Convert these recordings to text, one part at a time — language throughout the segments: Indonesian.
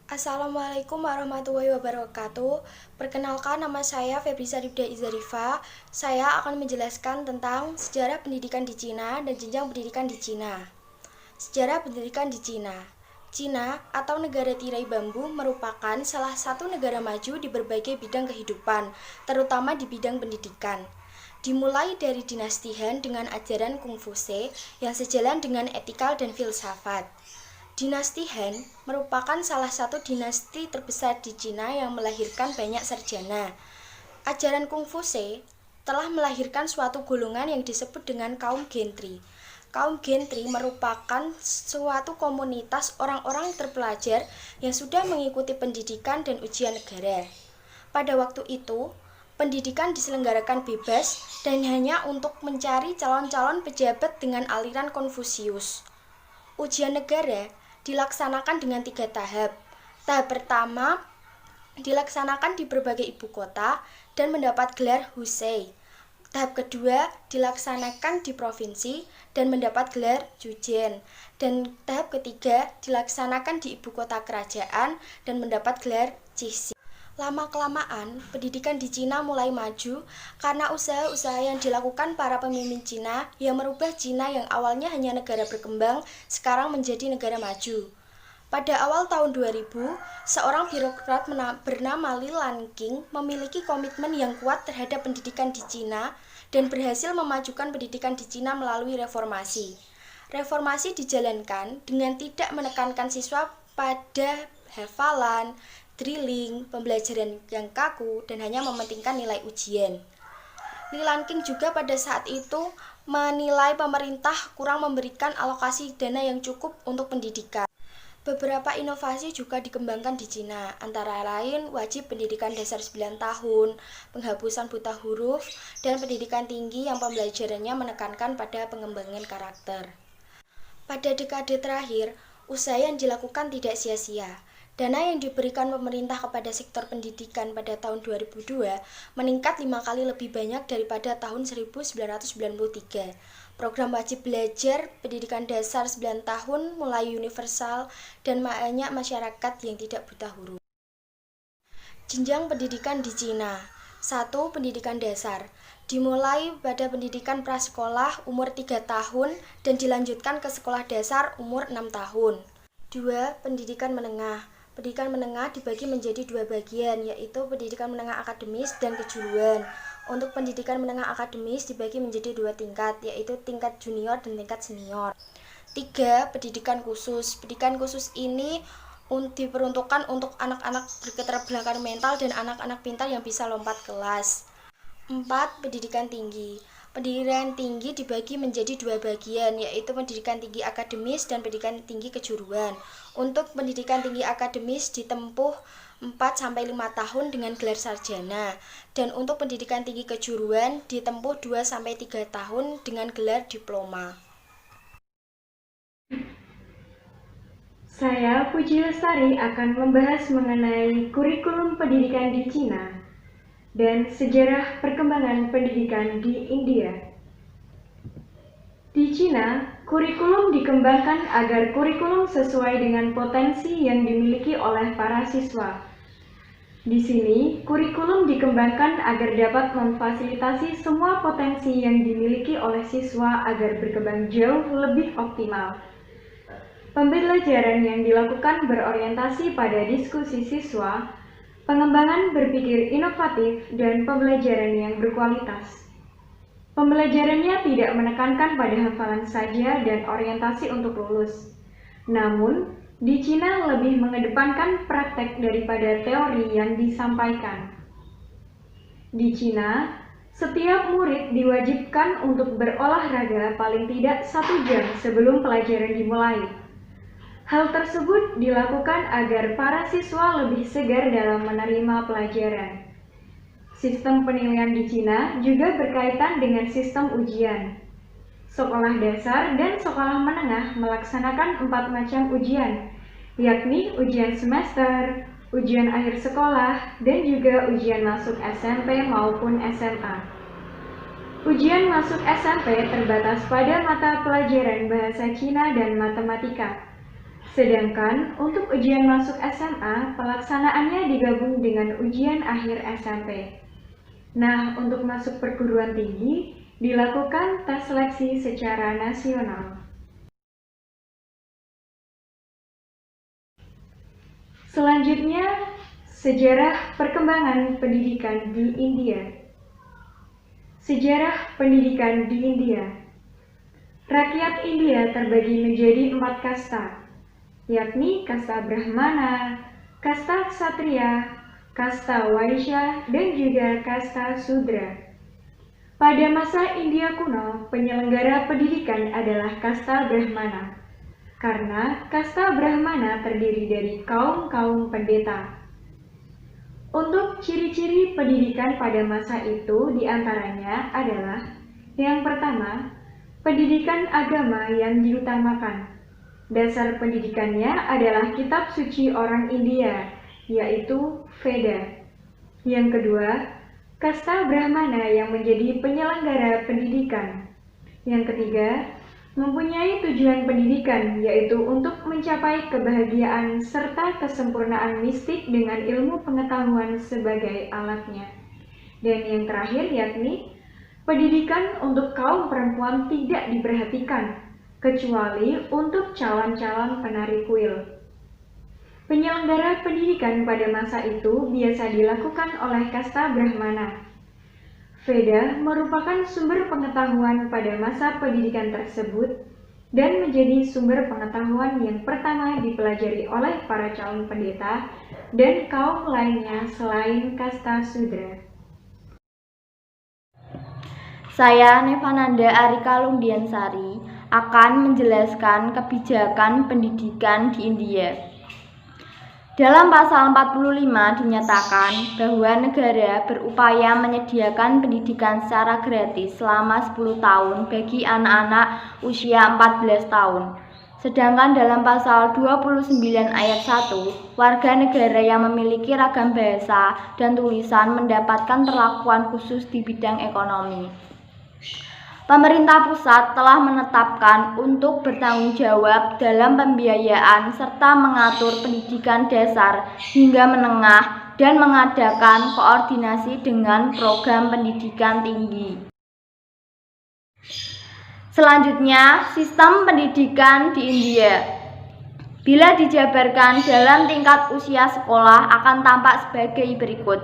Assalamualaikum warahmatullahi wabarakatuh. Perkenalkan, nama saya Febri Saribda Izarifa. Saya akan menjelaskan tentang sejarah pendidikan di Cina dan jenjang pendidikan di Cina. Sejarah pendidikan di Cina. Cina atau negara tirai bambu merupakan salah satu negara maju di berbagai bidang kehidupan, terutama di bidang pendidikan. Dimulai dari dinasti Han dengan ajaran Konfuse yang sejalan dengan etika dan filsafat. Dinasti Han merupakan salah satu dinasti terbesar di Cina yang melahirkan banyak sarjana. Ajaran Konfuse telah melahirkan suatu golongan yang disebut dengan kaum gentri. Kaum gentri merupakan suatu komunitas orang-orang terpelajar yang sudah mengikuti pendidikan dan ujian negara. Pada waktu itu, pendidikan diselenggarakan bebas dan hanya untuk mencari calon-calon pejabat dengan aliran Konfusius. Ujian negara dilaksanakan dengan 3 tahap. Tahap pertama dilaksanakan di berbagai ibu kota dan mendapat gelar Husei. Tahap kedua dilaksanakan di provinsi dan mendapat gelar Jujen. Dan tahap ketiga dilaksanakan di ibu kota kerajaan dan mendapat gelar Cixi. Lama-kelamaan, pendidikan di Cina mulai maju karena usaha-usaha yang dilakukan para pemimpin Cina yang merubah Cina yang awalnya hanya negara berkembang, sekarang menjadi negara maju. Pada awal tahun 2000, seorang birokrat bernama Li Lanqing memiliki komitmen yang kuat terhadap pendidikan di Cina dan berhasil memajukan pendidikan di Cina melalui reformasi. Reformasi dijalankan dengan tidak menekankan siswa pada hafalan, drilling, pembelajaran yang kaku, dan hanya mementingkan nilai ujian. Li Lanqing juga pada saat itu menilai pemerintah kurang memberikan alokasi dana yang cukup untuk pendidikan. Beberapa inovasi juga dikembangkan di Cina, antara lain wajib pendidikan dasar 9 tahun, penghapusan buta huruf, dan pendidikan tinggi yang pembelajarannya menekankan pada pengembangan karakter. Pada dekade terakhir, usaha yang dilakukan tidak sia-sia. Dana yang diberikan pemerintah kepada sektor pendidikan pada tahun 2002 meningkat 5 kali lebih banyak daripada tahun 1993. Program wajib belajar pendidikan dasar 9 tahun mulai universal dan banyak masyarakat yang tidak buta huruf. Jenjang pendidikan di Cina. 1. Pendidikan dasar. Dimulai pada pendidikan prasekolah umur 3 tahun dan dilanjutkan ke sekolah dasar umur 6 tahun. 2. Pendidikan menengah. Pendidikan menengah dibagi menjadi 2 bagian, yaitu pendidikan menengah akademis dan kejuruan. Untuk pendidikan menengah akademis dibagi menjadi 2 tingkat, yaitu tingkat junior dan tingkat senior. 3. Pendidikan khusus. Pendidikan khusus ini diperuntukkan untuk anak-anak berketerbelakangan mental dan anak-anak pintar yang bisa lompat kelas. 4. Pendidikan tinggi. Pendidikan tinggi dibagi menjadi 2 bagian, yaitu pendidikan tinggi akademis dan pendidikan tinggi kejuruan. Untuk pendidikan tinggi akademis ditempuh 4-5 tahun dengan gelar sarjana, dan untuk pendidikan tinggi kejuruan ditempuh 2-3 tahun dengan gelar diploma. Saya Puji Lestari akan membahas mengenai kurikulum pendidikan di Cina dan sejarah perkembangan pendidikan di India. Di Cina, kurikulum dikembangkan agar kurikulum sesuai dengan potensi yang dimiliki oleh para siswa. Di sini, kurikulum dikembangkan agar dapat memfasilitasi semua potensi yang dimiliki oleh siswa agar berkembang jauh lebih optimal. Pembelajaran yang dilakukan berorientasi pada diskusi siswa, pengembangan berpikir inovatif, dan pembelajaran yang berkualitas. Pembelajarannya tidak menekankan pada hafalan saja dan orientasi untuk lulus. Namun, di Cina lebih mengedepankan praktek daripada teori yang disampaikan. Di Cina, setiap murid diwajibkan untuk berolahraga paling tidak 1 jam sebelum pelajaran dimulai. Hal tersebut dilakukan agar para siswa lebih segar dalam menerima pelajaran. Sistem penilaian di Cina juga berkaitan dengan sistem ujian. Sekolah dasar dan sekolah menengah melaksanakan 4 macam ujian, yakni ujian semester, ujian akhir sekolah, dan juga ujian masuk SMP maupun SMA. Ujian masuk SMP terbatas pada mata pelajaran bahasa Cina dan matematika. Sedangkan untuk ujian masuk SMA, pelaksanaannya digabung dengan ujian akhir SMP. Nah, untuk masuk perguruan tinggi, dilakukan tes seleksi secara nasional. Selanjutnya, sejarah perkembangan pendidikan di India. Sejarah pendidikan di India. Rakyat India terbagi menjadi 4 kasta, yakni kasta Brahmana, kasta Ksatria, kasta Waisya, dan juga kasta Sudra. Pada masa India kuno, penyelenggara pendidikan adalah kasta Brahmana, karena kasta Brahmana terdiri dari kaum-kaum pendeta. Untuk ciri-ciri pendidikan pada masa itu diantaranya adalah yang pertama, pendidikan agama yang diutamakan. Dasar pendidikannya adalah kitab suci orang India, yaitu Veda. Yang kedua, kasta Brahmana yang menjadi penyelenggara pendidikan. Yang ketiga, mempunyai tujuan pendidikan, yaitu untuk mencapai kebahagiaan serta kesempurnaan mistik dengan ilmu pengetahuan sebagai alatnya. Dan yang terakhir yakni pendidikan untuk kaum perempuan tidak diperhatikan, kecuali untuk calon-calon penari kuil. Penyelenggara pendidikan pada masa itu biasa dilakukan oleh kasta Brahmana. Veda merupakan sumber pengetahuan pada masa pendidikan tersebut dan menjadi sumber pengetahuan yang pertama dipelajari oleh para calon pendeta dan kaum lainnya selain kasta Sudra. Saya Nevananda Arika Lumdiansari akan menjelaskan kebijakan pendidikan di India. Dalam pasal 45 dinyatakan bahwa negara berupaya menyediakan pendidikan secara gratis selama 10 tahun bagi anak-anak usia 14 tahun. Sedangkan dalam pasal 29 ayat 1, warga negara yang memiliki ragam bahasa dan tulisan mendapatkan perlakuan khusus di bidang ekonomi. Pemerintah pusat telah menetapkan untuk bertanggung jawab dalam pembiayaan serta mengatur pendidikan dasar hingga menengah dan mengadakan koordinasi dengan program pendidikan tinggi. Selanjutnya, sistem pendidikan di India. Bila dijabarkan dalam tingkat usia sekolah akan tampak sebagai berikut.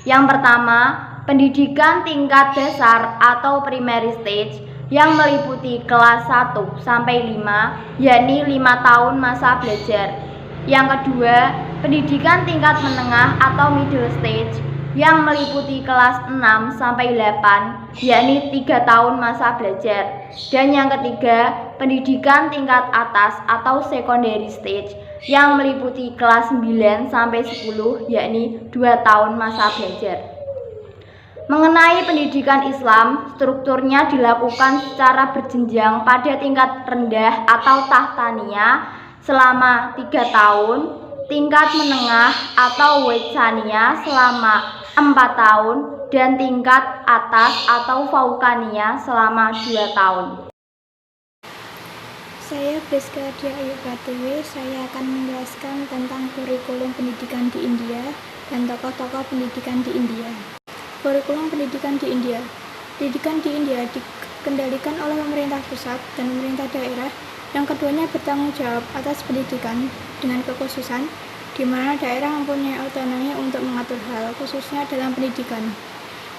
Yang pertama, pendidikan tingkat dasar atau primary stage yang meliputi kelas 1 sampai 5, yakni 5 tahun masa belajar. Yang kedua, pendidikan tingkat menengah atau middle stage yang meliputi kelas 6 sampai 8, yakni 3 tahun masa belajar. Dan yang ketiga, pendidikan tingkat atas atau secondary stage yang meliputi kelas 9 sampai 10, yakni 2 tahun masa belajar. Mengenai pendidikan Islam, strukturnya dilakukan secara berjenjang pada tingkat rendah atau tahtaniyah selama 3 tahun, tingkat menengah atau wetsaniyah selama 4 tahun, dan tingkat atas atau faukaniyah selama 2 tahun. Saya Priska Dia Ayu Pratiwi, saya akan menjelaskan tentang kurikulum pendidikan di India dan tokoh-tokoh pendidikan di India. Kurikulum pendidikan di India. Pendidikan di India dikendalikan oleh pemerintah pusat dan pemerintah daerah yang keduanya bertanggung jawab atas pendidikan dengan kekhususan di mana daerah mempunyai otonomi untuk mengatur hal khususnya dalam pendidikan.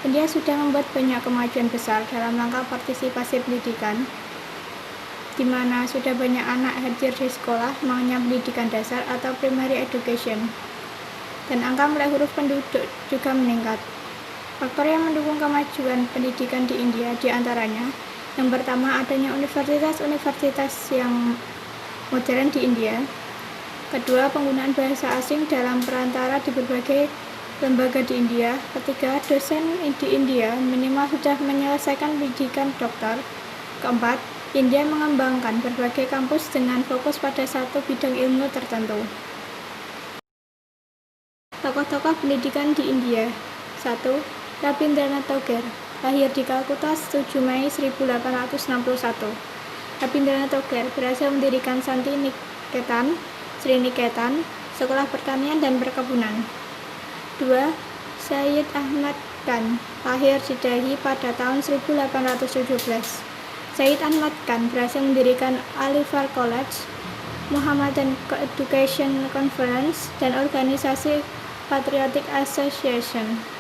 India sudah membuat banyak kemajuan besar dalam langkah partisipasi pendidikan, di mana sudah banyak anak hadir di sekolah mengenyam pendidikan dasar atau primary education, dan angka mulai huruf penduduk juga meningkat. Faktor yang mendukung kemajuan pendidikan di India diantaranya, yang pertama adanya universitas-universitas yang modern di India. Kedua, penggunaan bahasa asing dalam perantara di berbagai lembaga di India. Ketiga, dosen di India minimal sudah menyelesaikan pendidikan doktor. Keempat, India mengembangkan berbagai kampus dengan fokus pada satu bidang ilmu tertentu. Tokoh-tokoh pendidikan di India. 1. Rabindranath Tagore, lahir di Kalkuta 7 Mei 1861. Rabindranath Tagore berhasil mendirikan Ketan, Sriniketan, Sekolah Pertanian dan Perkebunan. 2. Syed Ahmad Khan, lahir di Delhi pada tahun 1817. Syed Ahmad Khan berhasil mendirikan Aligarh College, Muhammadan Education Conference, dan organisasi Patriotic Association.